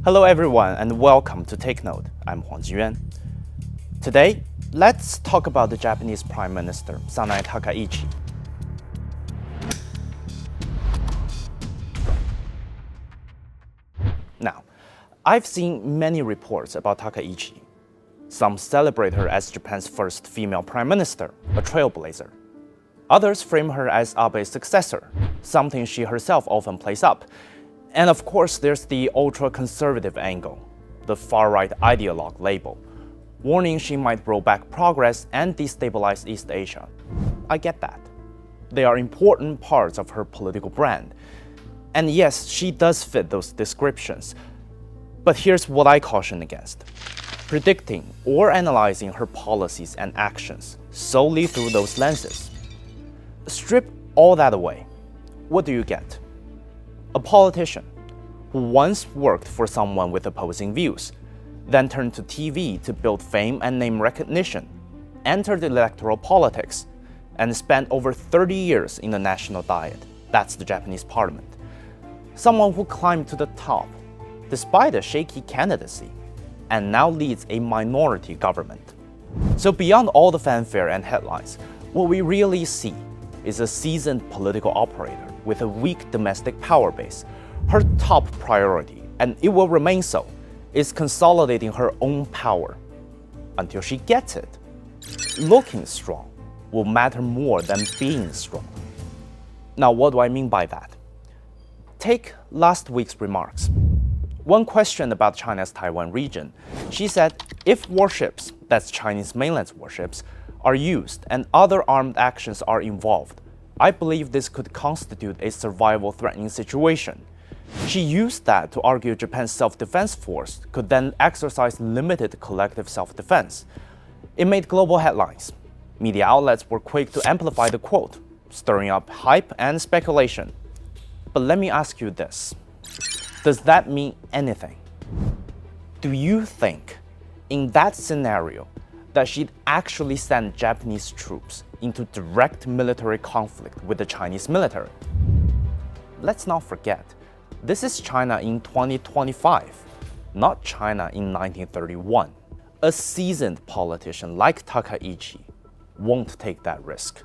Hello everyone and welcome to Take Note. I'm Huang Jiyuan. Today, let's talk about the Japanese Prime Minister Sanae Takaichi. Now, I've seen many reports about Takaichi. Some celebrate her as Japan's first female prime minister, a trailblazer. Others frame her as Abe's successor, something she herself often plays up. And of course, there's the ultra-conservative angle, the far-right ideologue label, warning she might roll back progress and destabilize East Asia. I get that. They are important parts of her political brand. And yes, she does fit those descriptions. But here's what I caution against: predicting or analyzing her policies and actions solely through those lenses. Strip all that away. What do you get? A politician who once worked for someone with opposing views, then turned to TV to build fame and name recognition, entered electoral politics, and spent over 30 years in the national diet. That's the Japanese parliament. Someone who climbed to the top, despite a shaky candidacy, and now leads a minority government. So beyond all the fanfare and headlines, what we really see is a seasoned political operator with a weak domestic power base. Her top priority, and it will remain so, is consolidating her own power. Until she gets it, looking strong will matter more than being strong. Now, what do I mean by that? Take last week's remarks. One question about China's Taiwan region, she said if warships, that's Chinese mainland's warships, are used and other armed actions are involved, I believe this could constitute a survival-threatening situation. She used that to argue Japan's self-defense force could then exercise limited collective self-defense. It made global headlines. Media outlets were quick to amplify the quote, stirring up hype and speculation. But let me ask you this: does that mean anything? Do you think, in that scenario, that she'd actually send Japanese troops into direct military conflict with the Chinese military? Let's not forget, this is China in 2025, not China in 1931. A seasoned politician like Takaichi won't take that risk.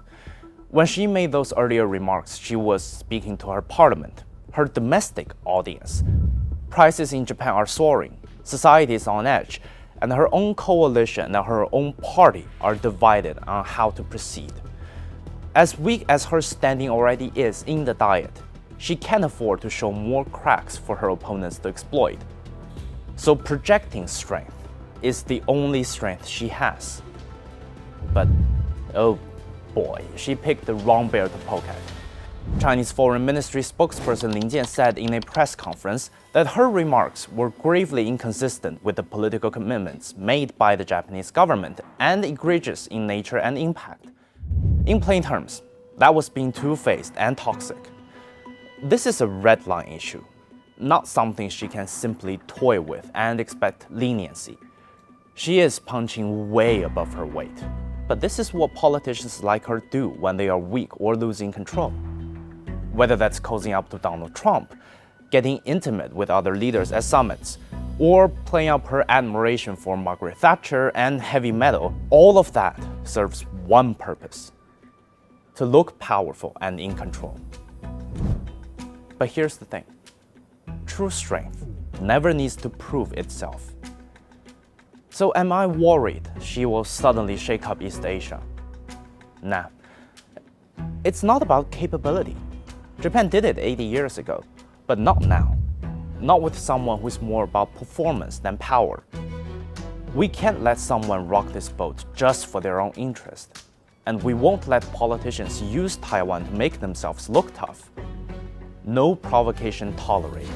When she made those earlier remarks, she was speaking to her parliament, her domestic audience. Prices in Japan are soaring, society is on edge, and her own coalition and her own party are divided on how to proceed. As weak as her standing already is in the diet, she can't afford to show more cracks for her opponents to exploit. So projecting strength is the only strength she has. But oh boy, she picked the wrong bear to poke at. Chinese Foreign Ministry spokesperson Lin Jian said in a press conference that her remarks were gravely inconsistent with the political commitments made by the Japanese government and egregious in nature and impact. In plain terms, that was being two-faced and toxic. This is a red line issue, not something she can simply toy with and expect leniency. She is punching way above her weight. But this is what politicians like her do when they are weak or losing control. Whether that's cozying up to Donald Trump, getting intimate with other leaders at summits, or playing up her admiration for Margaret Thatcher and heavy metal, all of that serves one purpose: to look powerful and in control. But here's the thing: true strength never needs to prove itself. So am I worried she will suddenly shake up East Asia? Nah. It's not about capability. Japan did it 80 years ago, but not now. Not with someone who's more about performance than power. We can't let someone rock this boat just for their own interest. And we won't let politicians use Taiwan to make themselves look tough. No provocation tolerated.